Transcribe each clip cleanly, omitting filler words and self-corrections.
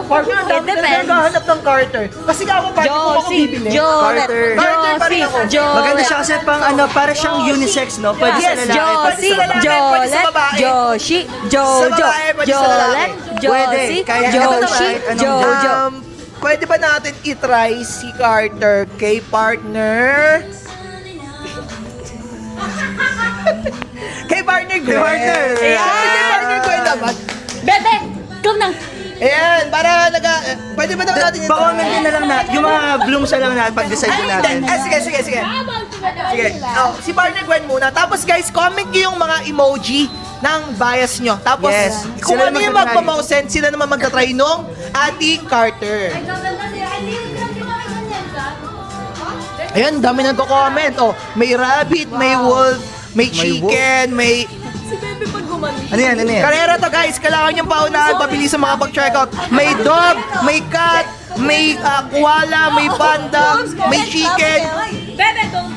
Partner, ang dami na naghahanap ng Carter. Kasi nga ako, partner, kung ako bibili. Carter. Carter pa rin ako. Maganda siya kasi pang ano, para siyang unisex, no? Pwede sa lalaki, pwede sa babae. pwede sa babae. Joshi, Sa babae, pwede sa lalaki. Pwede. Kaya Joshi, Jojo. Pwede ba natin itry si Carter kay partner? Kay partner Gwen. Kay partner. Ayan. Kay partner Gwen naman. Bebe, ikaw na. Ayan, para pwede ba naman natin ito? Baka din na lang na, yung mga blooms na lang na pag-decide natin. Sige. Sige. Oh, si partner Gwen muna. Tapos guys, comment nyo yung mga emoji ng bias nyo. Tapos, Yes. kung Sila ano yung magta-try. magpamosend, sila naman magta-try nung ating Carter. Ayan, dami nagko-comment. Oh, may rabbit, may wolf, may chicken, may... Ano yan? Karera to guys, kailangan yung paunahan, pabilis sa mga pag-checkout. May dog, may cat, may koala, may panda, may chicken. Bebe, don't.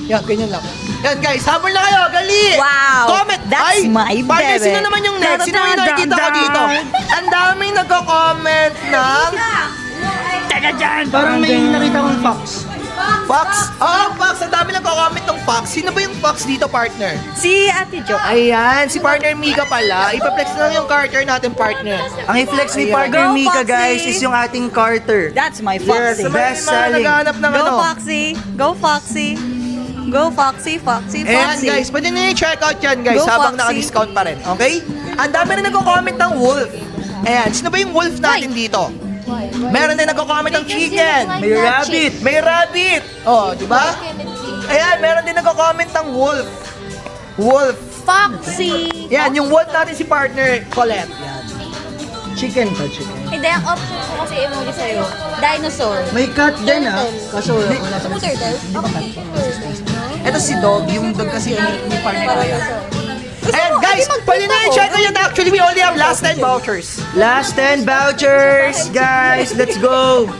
Yan, ganyan lang. Yan guys, habol na kayo, gali! Wow, Comment! that's my partner, bebe. sino naman yung next? Sino yung nakikita ko dito? Ang daming nagko-comment ng... Parang may nakita kong fox. Fox? Oh, Fox! Ang dami nagko-comment ng Fox. Sino ba yung Fox dito, partner? Si Ate Jo. Ayan, si partner Mika pala. Ipaplex na lang yung Carter natin, partner. Ang i-flex ni Ayan. partner Go, Mika, Foxy! guys, is yung ating Carter. That's my Yes, Foxy. sa mga Best selling. naghahanap ng Go ano. Foxy. Go Foxy. Go Foxy, Foxy, Ayan Foxy. guys, pwede nyo i-check out yan guys Go, habang Foxy. naka-discount pa rin, okay? Ang dami rin nagko-comment ng wolf. Ayan, sino ba yung wolf natin dito? Meron din nagko-comment ng chicken. May rabbit. May rabbit. Oh, di ba? Ayan, meron din nagko-comment ng wolf. Wolf. Foxy. Yan, yung wolf natin si partner Colette. Yan. Chicken pa, chicken. Hindi, ang option ko kasi emoji sa'yo. Dinosaur. May cat din, ah. Kaso, wala sa Turtle? Ito si dog, yung dog kasi ni partner ko yan. Ayan guys, pwede na i-check ko yan. Actually, we only have last 10 vouchers. Last 10 vouchers, guys. Let's go.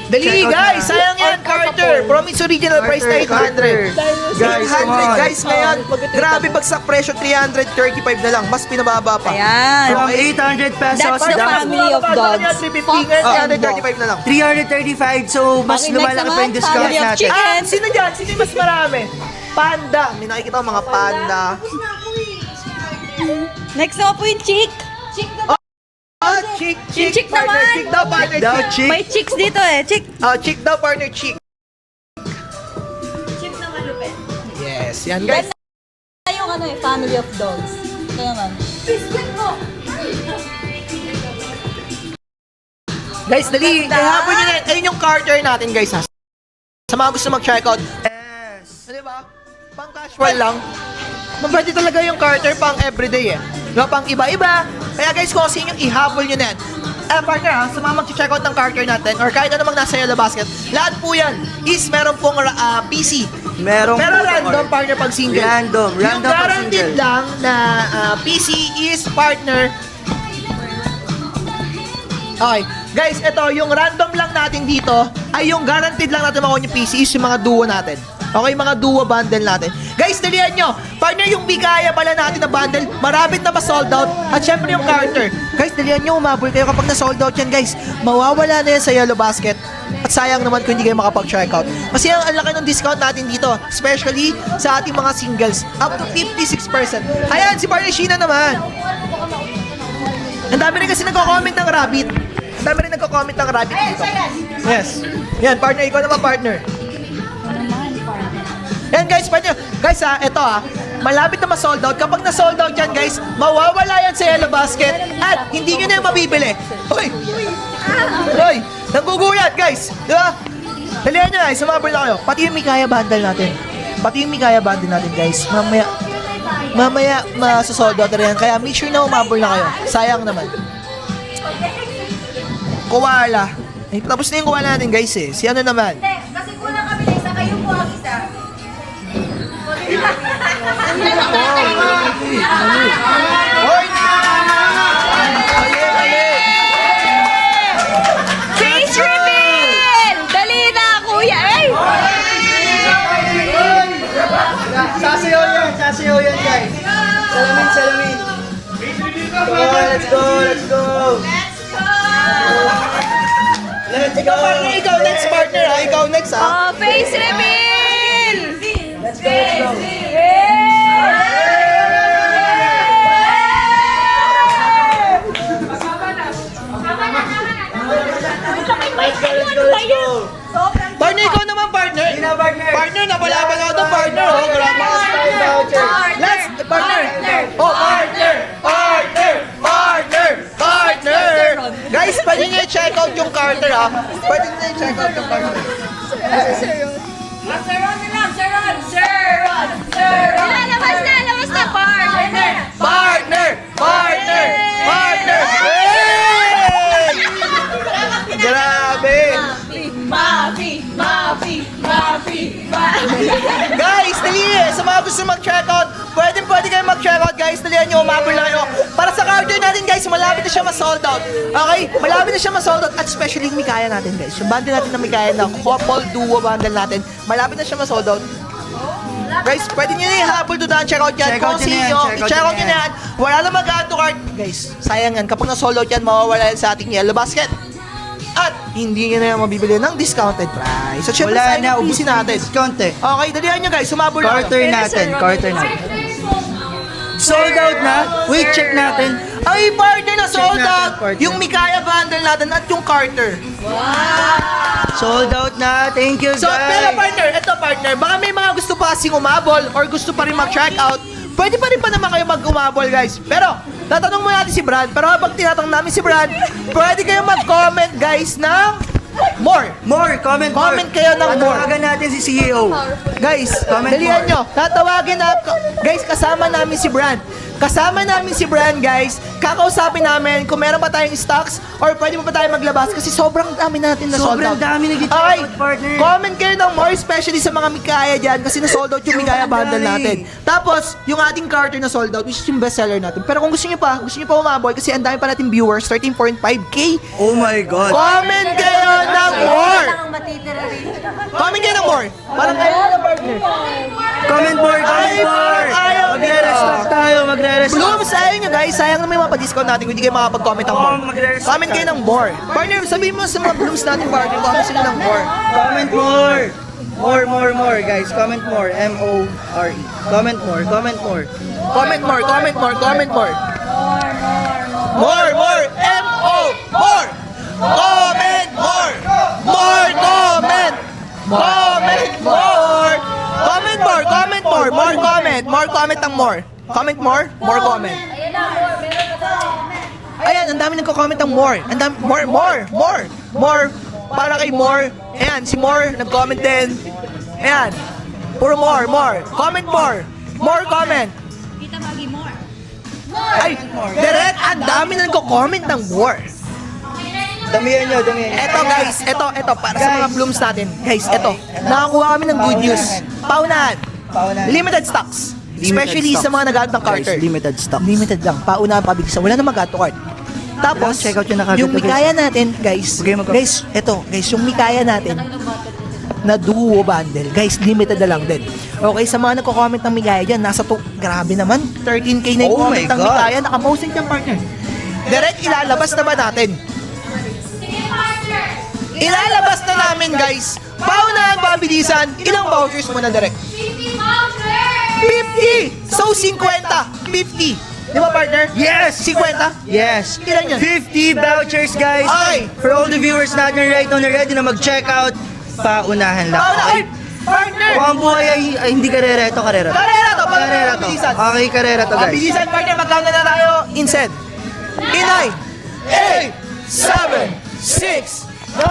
Dali Check out guys, na. sayang yan, Carter. Promise original price na 800. Guys, come 800 on. guys ngayon. Grabe bagsak presyo, 335 na lang. Mas pinababa pa. Ayan. From 800 pesos That's the down family of dogs. 350 ngayon, 335 na lang. 335. So, mas Okay, next lumalaki pa naman, yung discount family of natin. chicken. Sino dyan? Sino yung mas marami? Panda. May nakikita ko mga panda. Next na po yung chick. Oh, chick Chick partner, naman. chick daw, partner, Daw, chick. chick. May chicks dito eh. Chick. Oh, chick daw, partner, chick. Chick na malupit. Yes, yan guys. Yung ano eh, family of dogs. Ito naman. Guys, dali. Ihapon nyo na. Ayun yung Carter natin, guys, ha. Sa mga gusto mag-checkout. Yes. Di ba? Pang casual lang. Mabati talaga yung Carter pang everyday eh. Diba? Pang iba-iba. Kaya guys, kung sino yung ihabol nyo na yan. Partner ha, sa mga mag-checkout ng Carter natin or kahit ano mang nasa yellow basket, lahat po yan is meron pong PC. Merong Pero random partner pag single. Random Yung pag guaranteed single. lang na PC is partner. Okay. Guys, ito, yung random lang natin dito ay yung guaranteed lang natin makuha yung PC is yung mga duo natin. Okay, mga duo bundle natin. Guys, dalihan nyo. Partner, yung bigaya pala natin na bundle, marabit na ma-sold out. At syempre yung Carter. Guys, dalihan nyo, umabol kayo kapag na-sold out yan, guys. Mawawala na yan sa yellow basket. At sayang naman kung hindi kayo makapag-checkout. Kasi ang laki ng discount natin dito, especially sa ating mga singles, up to 56%. Ayan, si partner Sheena naman. Ang dami rin kasi nagko-comment ng rabbit. Ang dami rin nagko-comment ng rabbit dito. Yes. Yan, partner, ikaw naman, partner. Yan guys, partner. Guys eto malapit na ma-sold out. Kapag na-sold out yan guys, mawawala yan sa yellow basket at hindi nyo na yung mabibili. Hoy! Hoy! Nangguguyat guys! Di ba? Dalihan nyo na, sumabol na kayo. Pati yung Mikaya bundle natin. Pati yung Mikaya bundle natin guys. Mamaya masasold out na rin yan. Kaya make sure na umabol na kayo. Sayang naman. Koala. Eh, tapos na yung koala natin guys eh. Si ano naman? Kasi kulang kami na isa, kayo po ang isa. Hoy! Mali! Face reveal! Dali na, kuya. Ay! Sasayaw yan, guys. Salamin. Come on, let's go. Ikaw, partner, ikaw next, partner, ha? Ikaw next, ha? Face reveal! Let's go, let's go. Let's go. Partner, ikaw naman, partner. Hindi na, partner. Partner, napalaban ako to, partner. Oh, grabe. Let's, partner. Oh, partner. Guys, pwede nyo i-check out yung Carter, ha? Pwede nyo i-check out yung Carter. Labas na, partner! Partner! Hey! Grabe! Guys, dali sa mga gusto mag-check out, pwede kayo mag-check out, guys. Dalihan nyo, umabol lang kayo. Para sa Carter natin, guys, malapit na siya ma-sold out. Okay? Malapit na siya ma-sold out. At especially yung Mikaya natin, guys. Yung bundle natin na Mikaya na couple duo bundle natin, malapit na siya ma-sold out. Guys, pwede nyo na i-habol to daan, check out yan. Check out Kung nyo na yan, sino, check out i-check out nyo nyo na na yan. Wala na mag-add to cart. Guys, sayang yan. Kapag na-sold out yan, mawawala yan sa ating yellow basket. At hindi nyo na yan mabibili ng discounted price. So, syempre, Wala sayang na, yung ubus PC na natin. discount eh. Okay, dalihan nyo, guys. Sumabol na. Carter natin. Sold out na? Wait, check natin. Ay, partner na sold natin, out. partner. Yung Mikaya bundle natin at yung Carter. Sold out na. Thank you, So, pero guys. partner, baka may mga gusto pa kasing umabol or gusto pa rin mag-check out. Pwede pa rin pa naman kayo mag-umabol, guys. Pero, tatanong mo natin si Brad. Pero habang tinatanong namin si Brad, pwede kayo mag-comment, guys, ng more. Comment kayo ng more. Tatawagan natin si CEO. Guys, Comment dalihan more. nyo. Tatawagin na, guys, kasama namin si Brand. Guys. Kakausapin namin kung meron pa tayong stocks or pwede pa tayo maglabas kasi sobrang dami natin na sold out. Sobrang dami nag-check Okay, out, partner. comment kayo ng more, especially sa mga Mikaya dyan kasi na-sold out yung Mikaya bundle natin. Tapos, yung ating Carter na sold out, which is yung bestseller natin. Pero kung gusto nyo pa umabol kasi ang dami pa natin viewers, 13.5K. Oh my God. Comment kayo ng more! Comment kayo ng more! Parang kayo na partner. Comment more. Ayaw Magre-restock tayo, magre-restock. Bloom, sayang nyo guys. Sayang na may mga pa-discount natin kung hindi kayo makapag-comment ng more. magre-restock Comment kayo ng more. Partner, sabihin mo sa mga Blooms natin, partner, comment sila ng more. Comment more. More, guys. Comment more. M-O-R-E. Comment more. Comment more. More. M-O. More. Comment more. More comment. Comment more. More comment ang more. Comment more comment. Ayan, ang dami nagko-comment ng more. Ang dami, more. Para kay more. Ayan, si more, nag-comment din. Ayan. Puro more. Comment more. More comment. Ay, direct, ang dami na nagko-comment ng more. Damihan nyo. Eto guys, eto para sa mga Blooms natin. Guys, eto, nakakuha kami ng good news. Paunahan. Limited stocks. Especially sa mga nag-add ng Carter. Guys, limited stock. Limited lang. Paunahan, pabilisan. Wala na mag-add to cart. Tapos, Check out yun na kagad yung to, guys. Mikaya natin, guys. Okay, Guys, yung Mikaya natin na duo bundle. Guys, limited na lang din. Okay, sa mga nagko-comment ng Mikaya dyan, grabe naman, 13K na yung Oh comment my ng God. Mikaya. Nakaposing yung partner. Direct, ilalabas na ba natin? Ilalabas na namin, guys. Paunahan, pabilisan. Ilang vouchers muna direct? 50! So, 50. 50. Di ba, partner? Yes! 50? Yes. Ilan yan? 50 vouchers, guys. Okay. For all the viewers natin right now na ready na mag-check out, paunahan lang. Paunahan! Partner! Kung ang buhay ay hindi karera to. Karera to, Karera to. Bilisan. Okay, karera to, guys. Bilisan, partner. Magkano na tayo? Instead. In 9, 8, 7, 6, 5,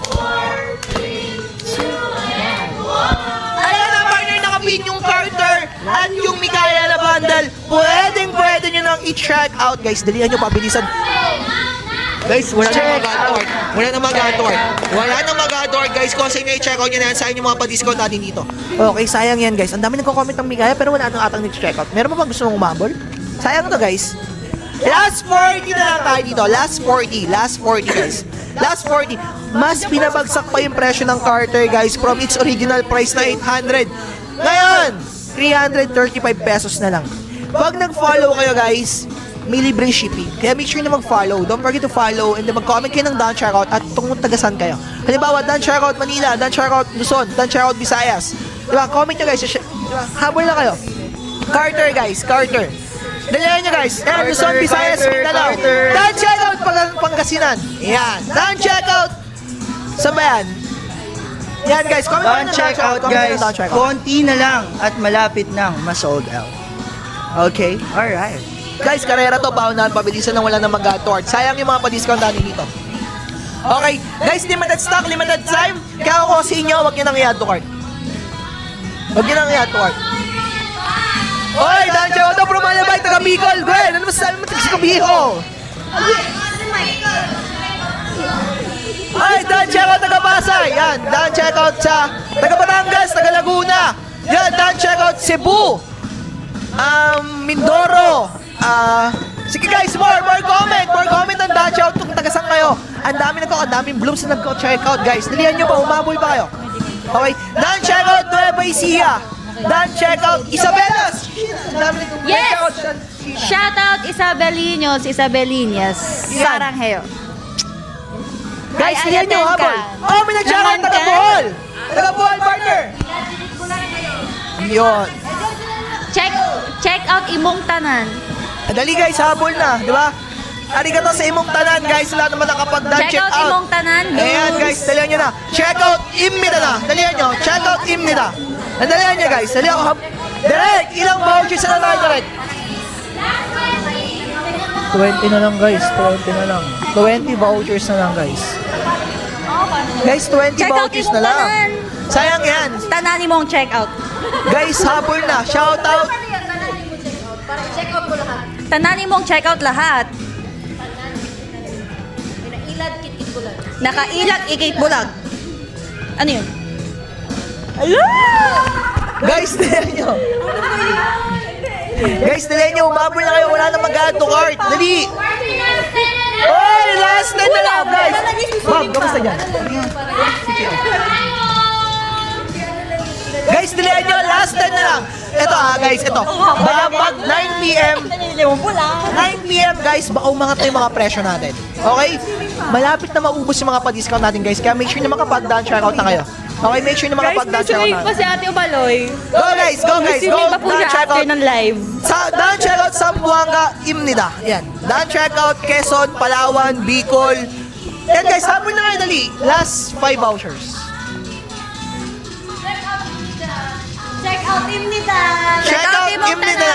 4, 3, 2, 1. Ayan na, partner. Nakapin yung Carter at yung Mikaya na bundle. Pwede nyo nang i-check out, guys. Dalihan nyo, pabilisan. Guys, wala nang mag-add guys. Kung sa inyo i-check out nyo na yan, sayang yung mga pa-discount natin dito. Okay, sayang yan, guys. Ang dami nagko-comment ng Mikaya, pero wala nang atang nag-check out. Meron pa bang gusto mong umabol? Sayang to, guys. Last 40 na lang tayo dito. Last 40, guys. Last 40. Mas pinabagsak pa yung presyo ng Carter, guys, from its original price na 800. Ngayon, 335 pesos na lang. Pag nag-follow kayo, guys, may libreng shipping. Kaya make sure na mag-follow. Don't forget to follow and then mag-comment kayo ng Dan Checkout at kung tagasan kayo. Halimbawa, Dan Checkout Manila, Dan Checkout Luzon, Dan Checkout Visayas. Diba? Comment nyo guys. Diba? Habol na kayo. Carter guys, Carter. Dalihan nyo guys. Yan, Luzon, Visayas, Mindanao. Carter. Dan Checkout Pangasinan. Yan. Dan Checkout. Saan ba yan? Yan guys, comment Dan kayo ng check out comment kayo guys. ng Dan Checkout. Konti na lang at malapit nang ma-sold out. Okay, alright. Guys, karera to, paunahan, pabilisan na wala na mag-toward. Sayang yung mga pa-discount natin dito. Okay, guys, limited stock, limited time. Kaya ako sa inyo, huwag nyo nang i-add to cart. Huwag nyo nang i-add to cart. Oy, Dan Checkout to, Promalabay, taga Bicol. Gwen, ano masasabi mo taga Bicol? Ay, Dan Checkout taga Pasay. Yan, Dan Checkout sa taga Batangas, taga Laguna. Yan, Dan Checkout Cebu. Mindoro. Sige guys, more comment ang Dan Checkout kung tagasan kayo. Ang daming blooms na nagko-check out guys. Dalihan nyo ba? Umabol pa kayo. Okay, Dan Checkout Nueva Ecija. Dan Checkout Isabelas. Yes! Shout out Isabelinos, Yan. Sarangheo. Guys, Ay, dalihan nyo, attend habol. ka. Oh, may nag-check out Naman taga ka. Bohol. Taga Bohol, partner. Yun. Check out imong tanan. Dali guys, habol na, di ba? Arigato sa imong tanan guys, lahat naman nakapag-dan Check out imong tanan, dudes. Ayan guys, dalihan nyo na. Check out imnida na. Dalihan nyo, check out imnida. Dalihan nyo guys, dalihan ko. Direct, ilang vouchers na tayo direct? 20 na lang guys, 20 na lang. 20 vouchers na lang guys. Guys, 20 Check out vouchers imong na lang. tanan. Sayang yan. Tanan imong check out. Guys, habol na. Shout out. Para check out ko lahat. Tanan imong check out lahat. Inailad, kit-kit ko lang. Nakailag ikit bulag. Ano yun? Guys, dalihan nyo. Guys, dalihan nyo. Umabol na kayo. Wala na mag-add to cart. Dali. Oy, last 10 na lang, guys. Ma'am, kamusta dyan? Guys, dalihan nyo. Last 10 na lang. Ito guys, ito. Pag 9 p.m. 9 p.m. guys, baka umangat na yung mga presyo natin. Okay? Malapit na maubos yung mga pa-discount natin guys. Kaya make sure na makapag-down checkout na kayo. Okay, make sure na makapag-down checkout na. si Ate Ubaloy. Go guys, go guys. Go down checkout. live. Sa down checkout sa Buanga, Imnida. Yan. Down checkout Quezon, Palawan, Bicol. Yan guys, habol na kayo dali. Last 5 vouchers. Check out Imnida. Check out Imnida.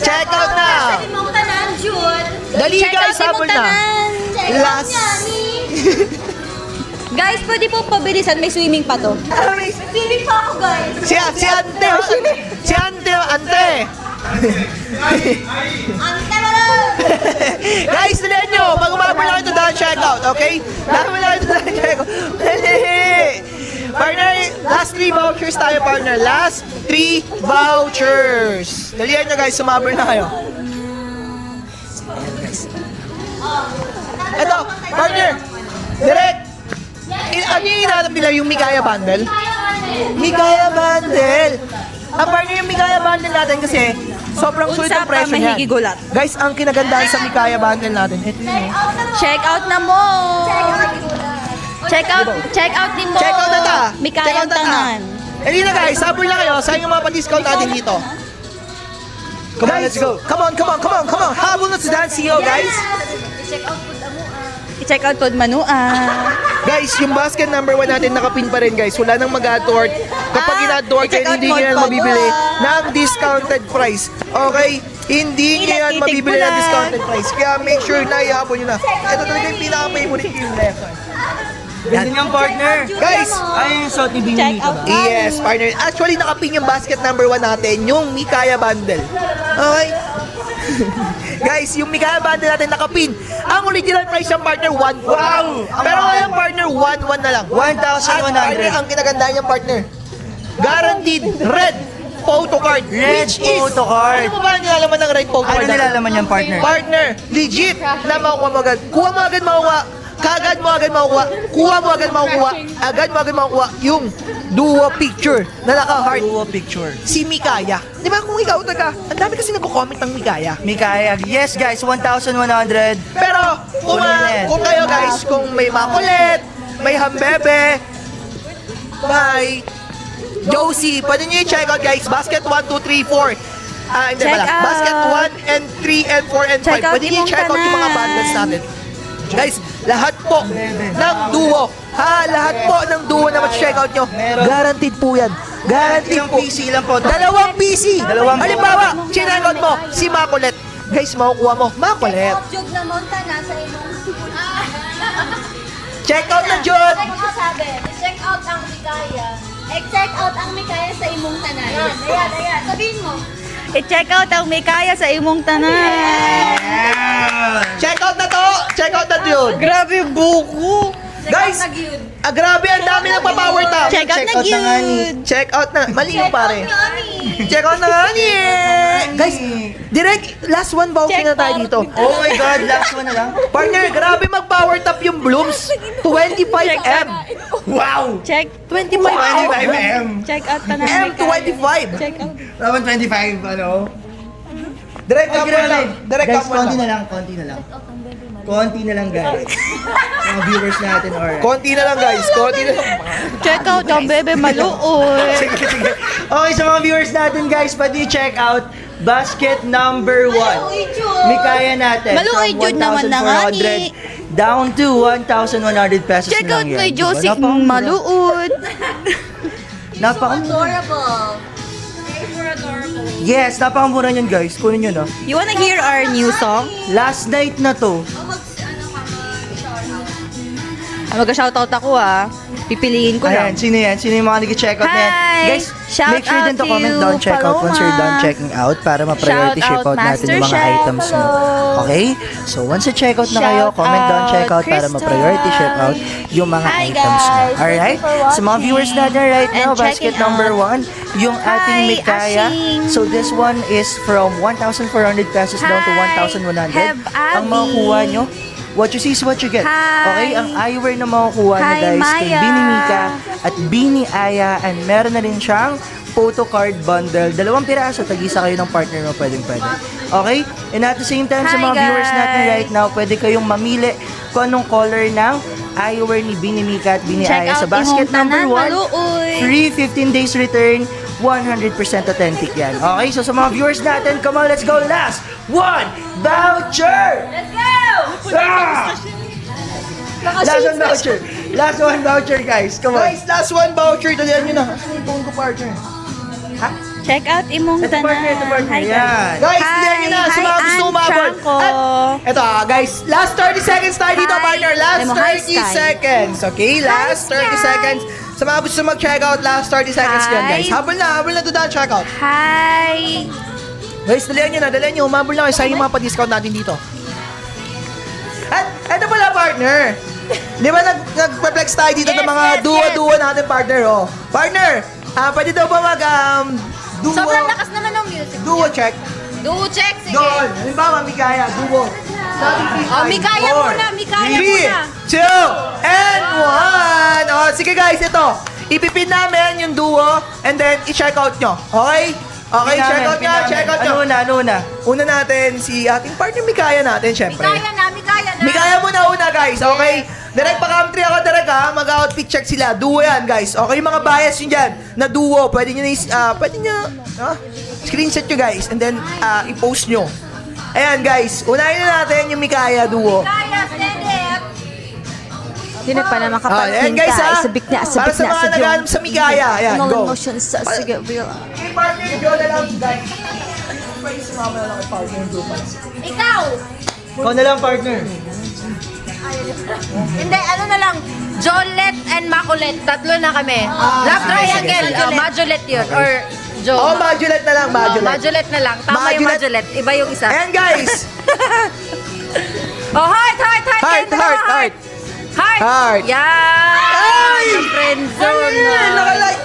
Check out na. Sa imong tanan, Jude. Dali guys, habol na. Check out Last. niya ni. Guys, pwede po pabilisan. May swimming pa to. Feeling pa ako, guys. Si Ante. Si Ante. Ante mo lang. Guys, dalihan nyo. Pag umabol na kayo ito, down checkout. Okay? Umabol na kayo ito, down checkout. Partner, last 3 vouchers tayo, partner. Last 3 vouchers. Dalihan nyo, guys. Umabol na kayo. Ito, partner. Direct. Ano yung hinahanap nila? Yung Mikaya Bundle? Mikaya Bundle. Ang partner yung Mikaya Bundle natin kasi sobrang sulit ang Unsa pa presyo niyan. mahigigulat. Guys, ang kinagandahan sa Mikaya Bundle natin, ito yun. Check out na mo. Check out din mo. Check out na ta. Check Mikayang out na ta. tanan. Hindi na guys, sabol na kayo. Sayang yung mga pa-discount natin dito. Come on, let's go. Come on. Habol na si Dan CEO, guys. Check out po damo. I-check out pod manua. Guys, yung basket number 1 natin nakapin pa rin guys. Wala nang mag-add to cart. Kapag in-add to cart, i-check out hindi mo nyo yan pa. mabibili ng discounted price. Okay? Hindi nyo yan Ilag-itig mabibili mo ng lang. discounted price. Kaya make sure na ihapon nyo na. Ito talaga yung pinaka-favorite yung left. Ganda niyang partner. Guys, Ay, yung suot ni Bini Check dito out. ba? yes, partner. Actually, nakapin yung basket number 1 natin, yung Mikaya Bundle. Okay? Guys, yung Mikaya Bundle natin nakapin. Ang original price ng partner, 1.4. Wow! Pero ngayon, partner, 1.1 na lang. 1,100. At partner, ang kinagandaan niyang partner, guaranteed red photo card. Red which is, photo card. Ano mo ba ang nilalaman ng red photo Ano card? nilalaman niyang partner? Partner, legit na makuha mo agad. Kuha mo agad makuha. Kagad mo agad makukuha. Kuha mo agad makukuha. Agad mo agad makukuha yung duo picture na naka-heart. Duo picture. Si Mikaya. Di ba kung ikaw taga, ang dami kasi nagko-comment ng Mikaya. Mikaya, yes guys, 1,100. Pero kung, Ulit. kung kayo guys, kung may makulit, may hambebe, may Josie, pwede nyo i-check out guys. Basket 1, 2, 3, 4. Hindi Check pala. out. Basket 1 and 3 and 4 and 5. Check out Pwede nyo yung i-check out yung mga tanan. bundles natin. Guys, lahat po ng duo. Lahat po ng duo na ma-check out nyo. Meron. Guaranteed po yan. Guaranteed Ilang po. PC lang po. Dalawang PC. Dalawang Halimbawa, check out mo si Makulet. Guys, makukuha mo. Makulet. Jog na monta nasa imong Check out na Jod. Check out sabi. Check out ang Mikaya. Check out ang Mikaya sa imong tanan. Ayan. Sabihin mo. I-check out ang Mikaya sa imong tanan. Check out na to. Check out na Jod. Grabe buko. Guys, grabe, ang dami nagpa-power tap. Check out na out na nga ni. yun. Check out na. Mali yung pare. Nani. Check out na nga ni. Guys, direct last one voucher na tayo dito. Oh my God, last one na lang. Partner, grabe mag-power tap yung Blooms. 25M. Wow! Check. 25M. Check out ka na. M25. Check out. Naman 25, ano? Direct up mo lang. Direct Guys, up mo konti lang. na lang, konti na lang. Konti na lang, guys. Mga viewers natin, alright. Konti na lang guys. Konti na lang. Check out ang bebe maluoy. Sige, sige. Okay, sa mga viewers natin, guys, pwede check out basket number 1. Mikaya natin. Maluoy, from Jud naman na nga ni. 1,400 down to 1,100 pesos Check lang out yan. kay Diba? Josie Napakamura. maluod. Adorable. Yes, napakamura niyan, guys. Kunin nyo, no? You wanna hear our new song? Last night na to. Mag-shoutout ako Pipiliin ko Ayan, lang. sino yan? Sino yung mga nag-check out na yan? Hi! Guys, Shout make sure din to out comment to down, check out once you're done Paloma. checking out para ma-priority Shout ship out out natin yung mga Master items Chef. mo. Hello. Okay? So, once na-check out na kayo, Shout comment down, check out para Crystal. ma-priority ship out yung mga Hi, items mo. guys. Alright? Thank you for Sa mga watching viewers natin right now, and basket checking number out. 1, yung ating Hi, Mikaya. Ashing. So, this one is from 1,400 pesos down to Hi, 1,100. Heb Ang Abby. makukuha nyo, what you see is what you get. Hi. Okay? Ang eyewear na makukuha nyo, Hi, guys, kay Maya. Bini Mika at Bini Aya, and meron na rin siyang photo card bundle. 2 piraso, tag-isa kayo ng partner mo, pwede. Okay? And at the same time, sa Hi, mga viewers natin guys. right now, pwede kayong mamili kung anong color ng eyewear ni Bini Mika at Bini Check Aya. Sa out basket imong number tanan, 1, maluoy. free 15 days return, 100% authentic yan. Okay? So sa mga viewers natin, come on, let's go. Last one voucher! Let's go! Last one voucher. Last one voucher, guys. Come on. Guys, last one voucher. Dalihan nyo na. Asan yung phone ko, partner? Check out imong Ito partner, ito tanan. partner. Hi, Yan. Guys, Hi, dalihan nyo na. Sa hi, mga gusto Ann umabot. Franco. At ito guys. Last 30 seconds tayo dito, Hi. partner. Last Demo, hi, 30 Sky. seconds. Okay? Last 30 Sky. seconds. Sa mga gusto mag-check out, last 30 seconds Hi. yan, guys. Habol na to check out. Hi. Guys, dalihan nyo. Umabol na kayo sa yung mga pa-discount natin dito. At eto pala, partner. Di ba nag-flex tayo dito ng mga Yes, duo-duo natin, partner, oh. Partner, pwede daw ba duo? Sobrang lakas naman ng music. Duo check. Duo check, sige. Doon. Halimbawa, Mikaya, duo. Oh, Mikaya muna, Mikaya 3, muna. 2, and 1. Oh, sige guys, ito. Ipipin namin yung duo and then i-check out nyo. Okay? Okay, check out nyo, check out nyo. Ano una? Una natin si ating partner Mikaya natin, syempre. Mikaya na. Mikaya muna una guys, okay? Direct pa country ako direct mag-outfit check sila. Duo yan guys. Okay, yung mga bias yun dyan na duo. Pwede nyo screenshot nyo guys and then i-post nyo. Ayan guys, unahin na natin yung Mikaya duo. Mikaya, stand up. Hindi na pa na Ayan guys ha. Para sa mga naghanap sa Mikaya. Ayan, go. Sige, real. Okay, partner, go na lang guys. Sumama na lang kay partner yung duo. Ikaw. Ikaw na lang, partner. Hindi, ano na lang. Jolet and Makulet. Tatlo na kami. Love triangle. Majolet yun. Or Jo. Oh, Majulet na lang, Majulet. Majolet na lang. Tama yung Majulet. Majolet. Iba yung isa. Ayan guys. Oh, heart. Heart, Kayong dalawa, heart, heart. Heart. Heart. Yan. Ay! Yung friend zone. Ayan, nakalike.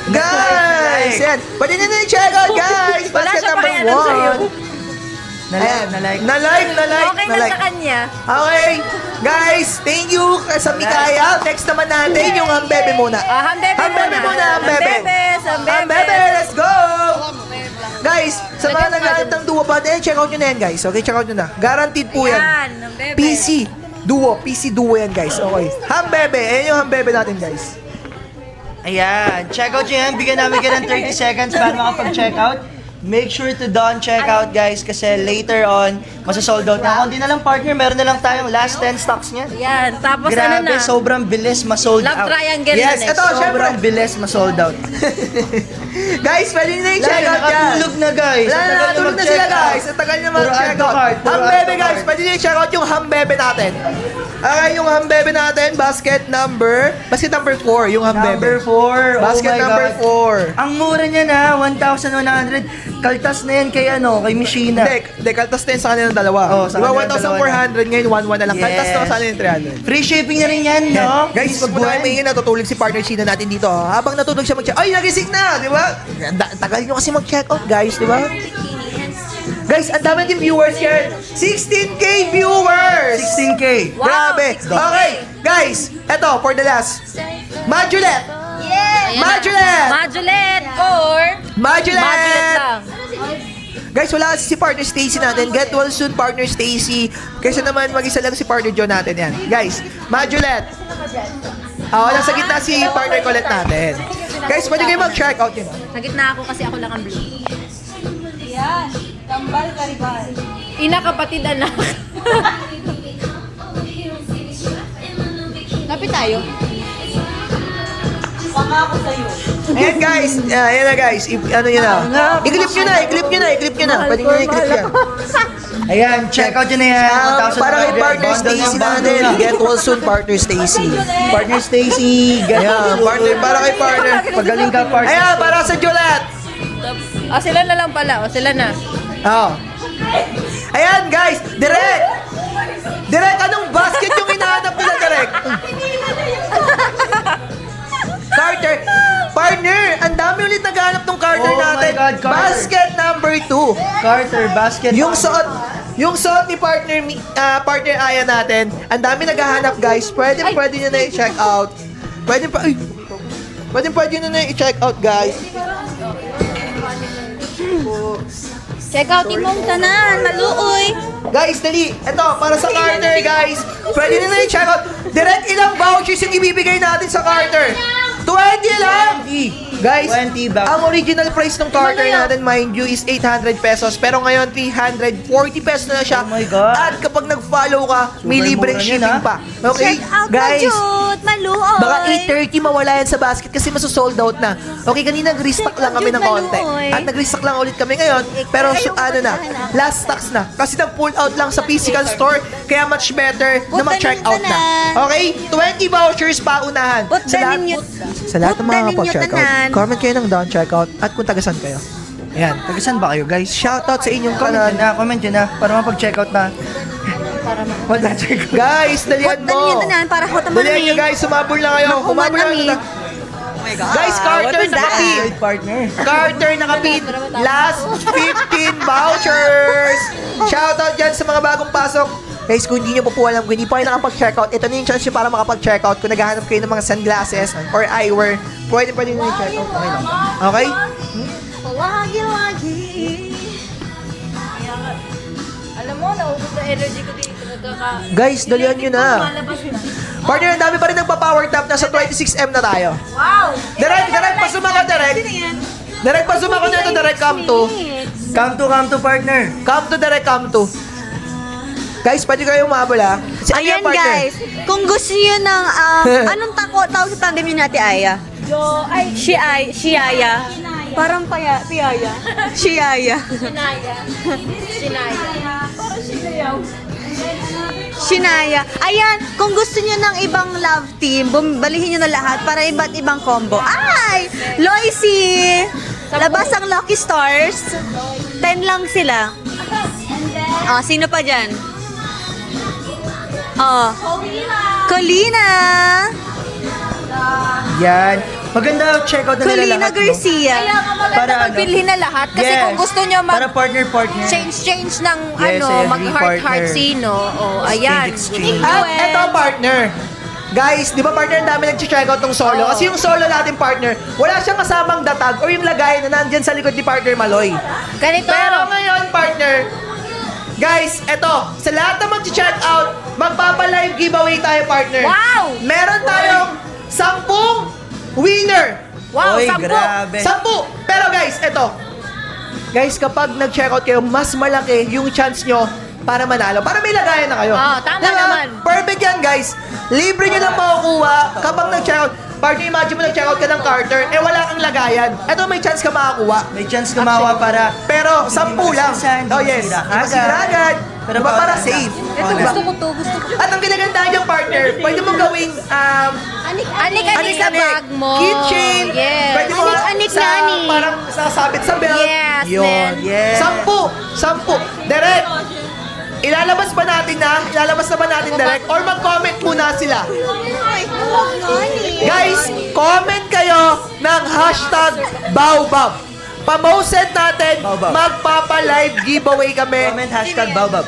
Guys, yan. Pwede nyo na i-check out, guys. Wala Basket siya number pakialam sa'yo. 1. Ayan. Na-like. Okay na sa kanya. Okay, guys, thank you sa Mikaya. Next naman natin yung Hambebe muna. Hambebe muna. Hambebe. Hambebe, let's go! Guys, sa mga naglalap ng duo ba, check out nyo na yan, guys. Okay, check out nyo na. Guaranteed po yan. Hambebe. PC duo yan, guys. Okay. Hambebe, ayan yung Hambebe natin, guys. Ayan, check out nyo yan. Bigyan namin kayo ng 30 seconds para makapag-check out. Make sure to don't check out, guys, kasi later on, masasold out na. Kung di na lang, partner, meron na lang tayong last 10 stocks niyan. Yan, tapos Grabe, ano na? sobrang bilis ma-sold Love out. triangle Yes, na next. ito, Sobrang bilis ma-sold out. Guys, pwede nyo na yung check out yan. Nakatulog na, guys. Wala na, natulog na sila, guys. Ang tagal nyo mag-check Puro add to out. cart, puro Hambebe, add to guys. cart. Pwede nyo i-check out yung Hambebe natin. Okay, yung Hambebe natin, basket number 4, yung Hambebe. Number 4. Basket oh my number God. 4. Ang mura niya na, 1,100. Kaltas na yan kay kay Mishina. Hindi, kaltas na yun sa kanilang dalawa. Oh, sa Diba, kanilang 1,400 ngayon, 1,1 na lang. Kaltas na Yes. sa kanilang 300. Free shipping na rin yan, no? Guys, wag mo na may natutulog si partner Sheena natin dito. Habang natutulog siya mag-check, ay, nagising na, di ba? Tagal nyo kasi mag-check out, guys, di ba? Guys, ang dami din viewers yan. 16K viewers! 16K. Wow, Grabe. 16K. Okay, guys, eto, for the last. Majulet! Ayan na. Majulet! Majulet or Majulet! Majulet lang. Guys, wala kasi si partner Stacy natin. Get well soon, partner Stacy. Kaysa naman mag-isa lang si partner John natin yan. Guys, Majulet. Nasa gitna si partner Colette natin. Guys, pwede kayo mag-check out yun. Sa gitna ako kasi ako lang ang blue. Yan. Kambal karibal. Ina kapatid anak. Lapit tayo. Ayan guys, ayan na guys. Ano yun na? I-clip nyo na. Pwede nyo na i-clip yan. Ayan, check out yun na yan. 1,000 Para kay partner Bundle ng Stacy bundle natin. na. Get well soon, partner Stacy. Partner Stacy, get Ayan, partner, para kay partner. Pagaling ka, partner. Ayan, para sa Jolat. Sila na lang pala. Sila na. Ayan guys, Direk, anong basket yung hinahanap nila, Direk? Carter, partner, ang dami ulit naghahanap ng Carter Oh my natin. God, Carter. Basket number 2. Carter, basket. Yung suot ni partner Aya natin, ang dami naghahanap, guys. Pwede nyo na i-check out. Pwede nyo na i-check out, guys. Check out imong tanan, maluoy. Guys, dali. Ito, para sa Carter, guys. Pwede nyo na i-check out. Direct ilang vouchers yung ibibigay natin sa Carter? 20 lang! Guys, 20 ba? ang original price ng Carter natin, mind you, is 800 pesos. Pero ngayon, 340 pesos na siya. Oh my God. At kapag nag-follow ka, may Super libreng mura shipping yan, pa. Okay? Check out Guys, Majud, maluoy. baka 8:30 mawala yan sa basket kasi masosold out na. Okay, kanina nag-restock lang kami ng konti. At nag-restock lang ulit kami ngayon. Pero ano na, last stocks na. Kasi nag-pull out lang sa physical store. Kaya much better na mag-check out na. Okay? 20 vouchers pa unahan. Sa lahat ng mga kapag-check out, comment kayo ng down check out at kung tagasan kayo. Ayan, tagasan ba kayo guys? Shoutout sa inyong Comment kanan. comment yun na, para mapag-check out na. Wala, check out. Guys, dalihan mo. Para ko Dalihan nyo guys, sumabol na kayo. Humabol na kayo. Guys, Carter nakapin. Great partner. Carter nakapin. Last 15 vouchers. Shoutout dyan sa mga bagong pasok. Guys, kung hindi nyo po alam, kung hindi pa kayo nakapag-checkout, ito na yung chance nyo para makapag-checkout. Kung naghahanap kayo ng mga sunglasses or eyewear, pwede nyo i-checkout. Okay lang. Okay? Lagi. Alam mo, naubos na energy ko dito. Guys, dalihan nyo na. Partner, ang dami pa rin nagpa-power tap. Nasa 26M na tayo. Wow! Direct, pasum ako, direct. Direct, pasum ako na ito, direct, come to. Come to partner. Come to, direct, come to. Guys, pwede kayo umabol ha. Si Ayan guys, kung gusto niyo ng, anong tawag sa tandem yun natin, Aya? Shiaya. Parang piyaya. Shiaya. Shinaya. Ayan, kung gusto niyo ng ibang love team, balihin niyo na lahat para iba't ibang combo. Ay! Loisy! Labas ang Lucky Stars. 10 lang sila. Sino pa dyan? Colina! Yan. Maganda check out na nila Colina lahat. no? Garcia. Kaya nga maganda Para ano? magbilhin na lahat. Kasi Yes. kung gusto nyo Para partner-partner. change ng Yes, I agree, mag-heart partner. sino. Ayan. Exchange. At eto partner. Guys, di ba partner, ang dami nag-check out ng solo? Oo. Kasi yung solo natin partner, wala siyang kasamang datag or yung lagay na nandyan sa likod ni partner Maloy. Ganito. Pero ngayon partner, guys, eto, sa lahat na mag-check out, magpapa-live giveaway tayo partner. Wow! Meron tayong 10 winner. Wow, Oy, 10. grabe. 10! Pero guys, eto. Guys, kapag nag-check out kayo, mas malaki yung chance nyo para manalo. Para may lagayan na kayo. Oo, tama Diba? naman. Perfect yan, guys. Libre nyo lang makukuha kapag nag-check out. Partner, imagine mo nag-check out ka ng Carter, eh wala kang lagayan. Eto, may chance ka makakuha. May chance kumawa para Pero 10 lang. Hindi Oh yes, masira hindi masira agad. Pero Diba, bawal para agad. safe. Ito, Diba? gusto ko to. At ang ginagandahan yung partner, pwede mong gawing Anik-anik sa bag mo. Keychain. Yes. Pwede mo Anik-anik sa, nani. parang sasabit sa belt. Yes, Yun. man. Yes. 10. Direct. Ilalabas ba natin na? Ilalabas na ba natin direct? Or mag-comment muna sila? Guys, comment kayo ng hashtag Baobab. Pa-moset natin, Baobab. magpapa-live giveaway kami. comment hashtag Baobab.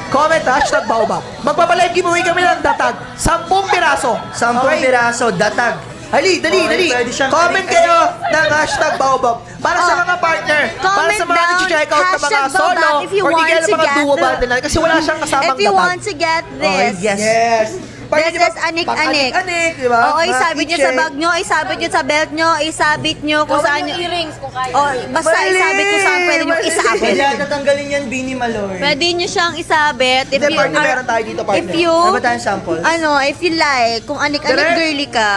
Comment hashtag Baobab. Magpapa-live giveaway kami ng datag. 10 piraso. 10 piraso, datag. Dali. Okay, pwede siyang Comment anik-anik. kayo ng hashtag Baobab. Para sa mga partner, para Comment sa mga down, nag-check out na mga hashtag solo, Baobab if you or di want kaya to mga get duo the- bundle natin. Kasi wala siyang kasamang If you datag. want to get Okay, this, yes. Yes. This is anik-anik. Anik, di ba? Oo, Mga isabit nyo sa keychain. bag nyo, isabit nyo sa belt nyo, isabit nyo kung saan nyo. earrings kung kaya. Oh, basta Mali! isabit nyo saan pwede nyo Mali! isabit. Pwede yata tanggalin yan, Bini Maloy. Pwede nyo siyang isabit if Hindi, you partner, meron tayo dito, partner. if you Ano ba tayong samples? if you like, kung anik-anik Direct? girly ka.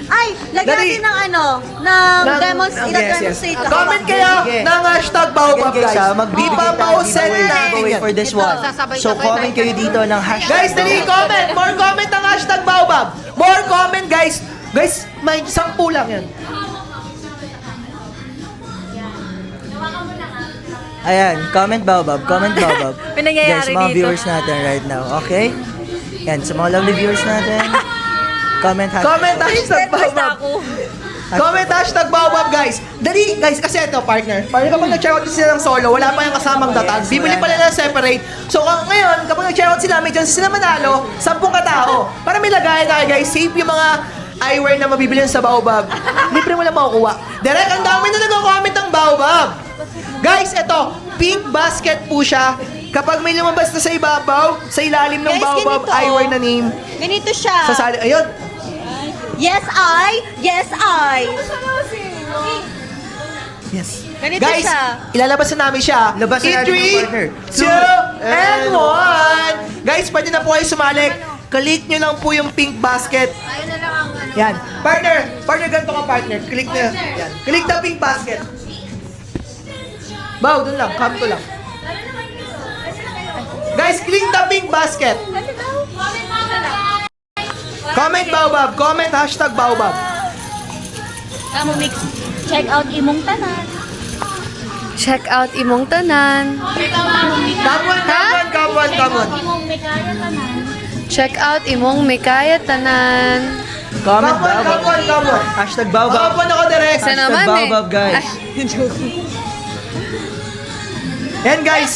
Ay, lagyan Dali. natin ng demonstrate ka. Comment kayo Sige. ng hashtag Baobab, Again, guys, guys. magbibigay Di pa tayo ma-send giveaway natin yan. for this Ito, one. sasabay-sabay So, comment tayo. kayo dito ng hashtag Guys, dali, Baobab. comment. More comment ng hashtag Baobab. More comment, guys. Guys, may 10 lang yan. Ayan, comment Baobab, comment Baobab. May nangyayari Guys, mga dito. viewers natin right now, okay? Yan, sa mga lovely viewers natin, comment Comment hashtag Baobab. Comment hashtag Baobab, guys. Dali, guys, kasi ito, partner. Partner, kapag nag-check out sila ng solo, wala pa yung kasamang datag. Yes, Bibili wala pa nila separate. So, ngayon, kapag nag-check out sila, may chance sila manalo, 10 katao. Para may lagayan na kayo, guys. Safe yung mga eyewear na mabibili sa Baobab. Libre mo lang makukuha. Direct, ang dami na nag-comment ng Baobab. Guys, ito, pink basket po siya. Kapag may lumabas na sa ibabaw, sa ilalim ng Guys, Baobab ganito, eyewear na name, Ganito siya. sasali, ayun. Yes, I. Yes, I. Yes. Ganito Guys, siya. ilalabas na namin siya. Labas na In natin 3, yung partner. 2, and 1. Guys, pwede na po kayo sumali. Click nyo lang po yung pink basket. Ayun na lang ang Yan. Partner, ganito ka partner. Click na. Yan. Click the pink basket. Bow, dun lang. Come to lang. Guys, click the pink basket. Comment Baobab. Comment hashtag Baobab. Kamo mix. Check out imong tanan. Check out imong tanan. Come on. Imong mikaya tanan. Check out imong mikaya tanan. Comment Come Baobab. on. Hashtag Baobab. Baobab ako direct. Isa naman Hashtag Baobab, guys. Yan guys.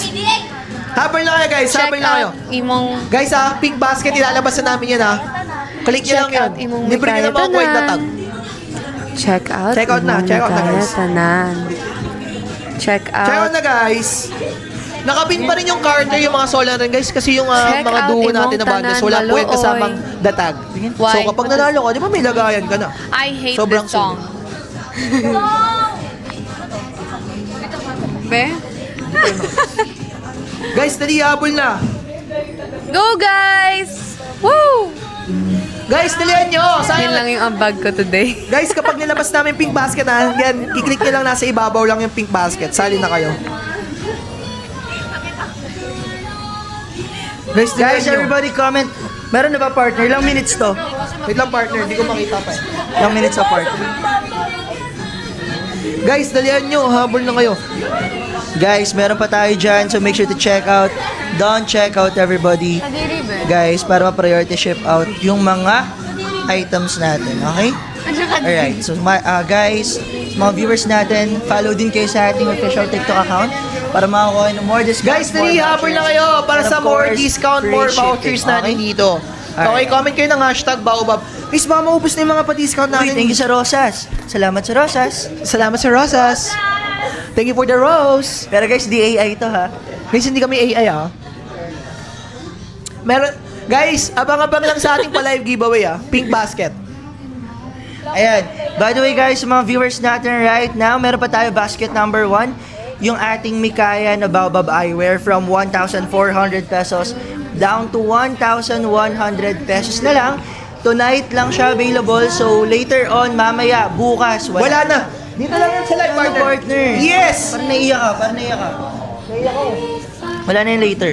Habol na kayo guys. Check Habol na kayo. out imong Guys pink basket ilalabas na namin yan Click nyo Check lang yan. out imong Libre nyo mikaya lang makukuha yung tanan. datag. Check out Check out na, imong check out na, mikaya guys. tanan. Check Check out out. na guys. Nakapin pa rin yung Carter yung mga solo rin guys kasi yung Check mga out duo imong natin na bundles tanan, wala po yung malooy. kasamang datag. Why? So kapag nanalo ka, di ba may lagayan ka na? I hate Sobrang this song. Be? Guys, dali habol na. Go guys! Woo! Guys, dalihan nyo. Yun lang yung ambag ko today. Guys, kapag nilabas namin yung pink basket yan, i-click nyo lang nasa ibabaw lang yung pink basket. Sali na kayo. Guys, Guys, dalihan nyo. everybody comment. Meron na ba partner? Ilang minutes to? Wait lang partner, hindi ko makita pa eh. Ilang minutes sa partner? Guys, dalihan nyo, habol na kayo. Guys, meron pa tayo dyan, so make sure to check out. Don't check out everybody. Guys, para ma-priority ship out yung mga items natin, okay? Alright, so guys, sa mga viewers natin, follow din kayo sa ating official TikTok account para makakuha ng more discounts. Guys, nalihabol na kayo para And sa of more course, discount, free more shipping, vouchers natin okay? dito. Okay, Alright. comment kayo ng hashtag Baobab. Guys, baka maubos na yung mga pa-discount Uy, natin. thank you sa Rosas. Salamat sa Rosas. Salamat sa Rosas. Thank you for the rose. Pero guys, di AI ito ha. Guys, hindi kami AI ah. Meron, guys, abang-abang lang sa ating pa-live giveaway ah. Pink basket. Ayan. By the way guys, sa mga viewers natin right now, meron pa tayo basket number 1. Yung ating Mikaya na Baobab Eyewear from 1,400 pesos down to 1,100 pesos na lang. Tonight lang siya available. So later on, mamaya, bukas, Wala na. Dito lang yan sa live Wala na, partner. partner. Yes! Parang naiyak ka, Wala na yun later.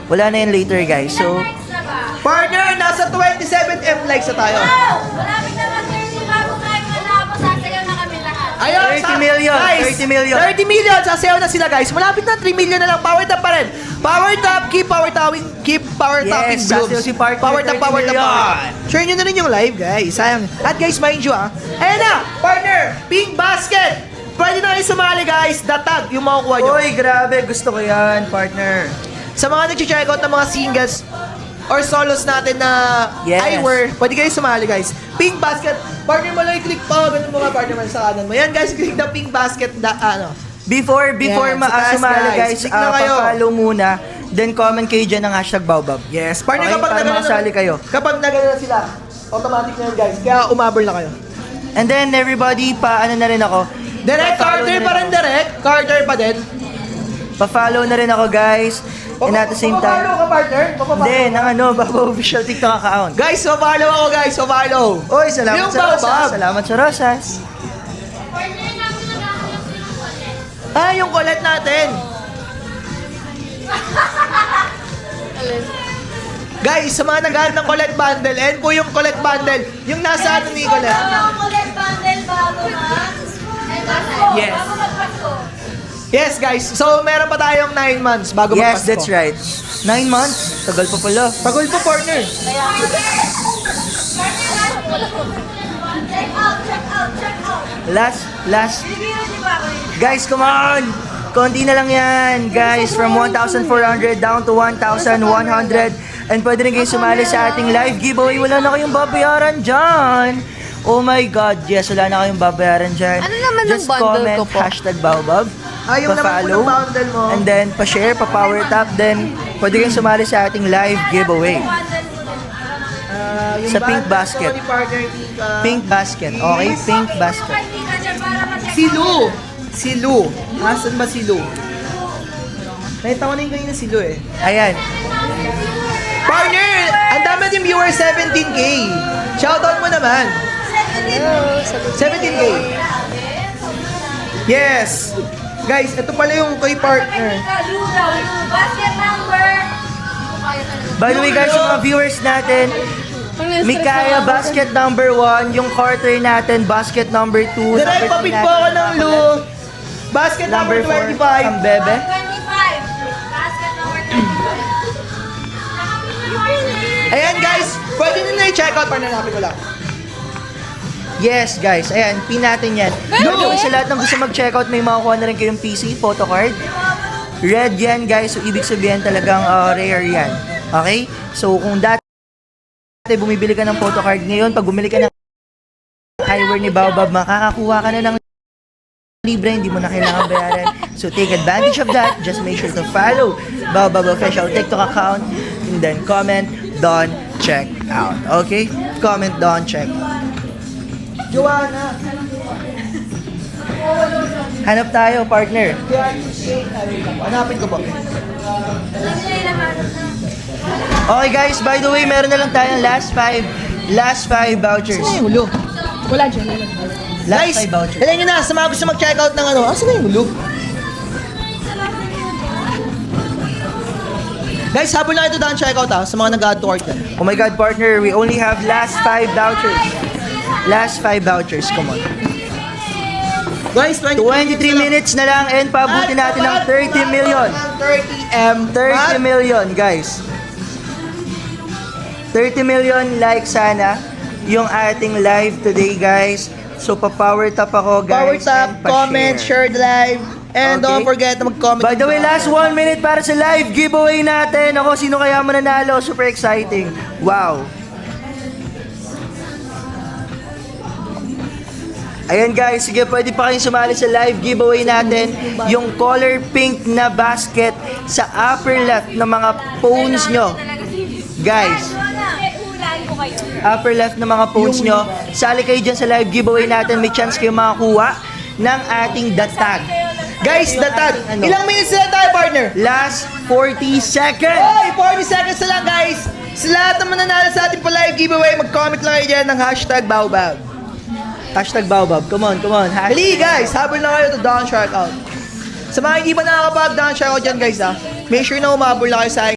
Wala na yun later guys. So, Partner, nasa 27M likes na tayo. Malapit na mag-30 bago tayo matapos. Sasayaw na kami lahat. Ayun, 30 million, guys, 30 million. 30 million, sasayaw na sila guys. Malapit na 3 million na lang. Power tap pa rin. Power tap, keep power tapping Yes, blooms. sasayaw si partner, Power tap, 30 power tap. million. Share nyo na rin yung live guys. Sayang. At guys, mind you ah. Ayan na, partner, pink basket. Pwede na kayo sumali guys. The tag, yung makukuha nyo. Uy, grabe. Gusto ko yan, partner. Sa mga nag-check out ng mga singles or solos natin na Yes. eyewear, pwede kayo sumali guys. Pink basket. Partner mo lang i-click pa. Ganun mo nga partner mo sa kanan mo. Yan guys, click the pink basket. Before Yan, sa taas, sumali guys. guys, Click na kayo. pa-follow muna. Then comment kayo dyan ng hashtag Baobab. Yes. Partner, Okay, kapag para nagano makasali kayo. Kapag nagano na sila, automatic na yun guys. Kaya umabol na kayo. And then everybody, ano na rin ako. Direct, Pa-follow Carter na pa rin ako. direct. Carter pa din. Pa-follow na rin ako guys. And at the same Papapalo time, ka partner? Papapalo then ka? ang Baobab official TikTok account. Guys, follow ako guys. Follow. Oy, salamat Yung sa Rosas. Baobab. Salamat sa Rosas. Ah, yung collet natin. Guys, sa mga naghahanap ng collet bundle, and po yung collet bundle, yung nasa ano ni collet. Kulit bundle bago Yes. Yes, guys. So, meron pa tayong 9 months bago Yes, magpasko. that's right. 9 months. Tagal pa pala. Pagol po, partner. Last. Guys, come on! Konti na lang yan, guys. From 1,400 down to 1,100. And pwede rin kayo sumali sa ating live giveaway. Wala na kayong babayaran dyan. Oh my God, yes, wala na kayong babayaran dyan. Ano naman yung Just bundle comment, ko po? hashtag Baobab. Ayaw naman po Pa-follow, ng bundle mo. and then pa-share, pa-power tap, then pwede kayong sumali sa ating live giveaway. Yung Sa pink bundle basket. ko ni partner, Pink basket, okay? Pink basket. Si Lou. Si Lou. Nasaan ba si Lou? Nakita ko na yung kanina si Lou eh. Ayan. Partner! Ang dami natin viewers, 17K. Shoutout mo naman. 17K. Yes. Guys, ito pala yung kay partner. Basket number. By the way guys, sa mga viewers natin, Mikaya basket number 1, yung quarter natin, basket number 2. Direct papit po ako ng Lou. Basket number 4, 25. ang bebe. 25. Basket number 25. Ayan guys, pwede nyo na i-check out. Partner natin ko lang. Yes guys, ayan, pin natin yan. By the way, sa lahat ng gusto mag-checkout, may makukuha na rin kayong PC, photocard. Red yan guys, so ibig sabihin talagang rare yan. Okay? So kung dati bumibili ka ng photocard, ngayon pag bumili ka ng eyewear ni Baobab, makakakuha ka na ng libre, hindi mo na kailangan bayaran. So take advantage of that. Just make sure to follow Baobab official TikTok account and then comment, don't check out. Okay? Comment, don't check out. Joanna. Hanap tayo, partner. Hanapin ko po. Okay guys, by the way, meron na lang tayong last five vouchers. Saan na yung Lou? Wala dyan. Last Guys, 5 vouchers. alam nyo na, sa mga gusto mag-check out ng ano, saan na yung Lou? Guys, habol na ito daan check out sa mga nag-add to cart yan. Oh my God, partner, we only have last 5 vouchers. Last 5 vouchers, come on. Guys, 23 minutes na lang and pabuti natin ng 30 million. 30M. 30 million, guys. 30 million like sana. yung ating live today, guys. So, pa-power tap ako, guys. Power tap, and pa-share. comment, share the live. And don't Okay. forget na mag-comment. By the way, last 1 minute para sa live giveaway natin. Ako, sino kaya mananalo? Super exciting. Wow. Ayan guys, sige, pwede pa kayong sumali sa live giveaway natin. Yung color pink na basket sa upper left ng mga phones nyo. Guys, upper left ng mga phones nyo. Sali kayo dyan sa live giveaway natin. May chance kayo makakuha ng ating datag. Guys, datag. Ilang minutes na tayo, partner? Last 40 seconds. Oy, 40 seconds na lang, guys. Sa lahat ng mananalo sa ating live giveaway, mag-comment lang kayo dyan ng hashtag Baobab. Hashtag Baobab. Come on, come on. Hali, guys. Habol na kayo to Dawn Shark Out. Sa mga hindi pa nakakapag-Dawn Shark Out dyan, guys, make sure na umabol na kayo sa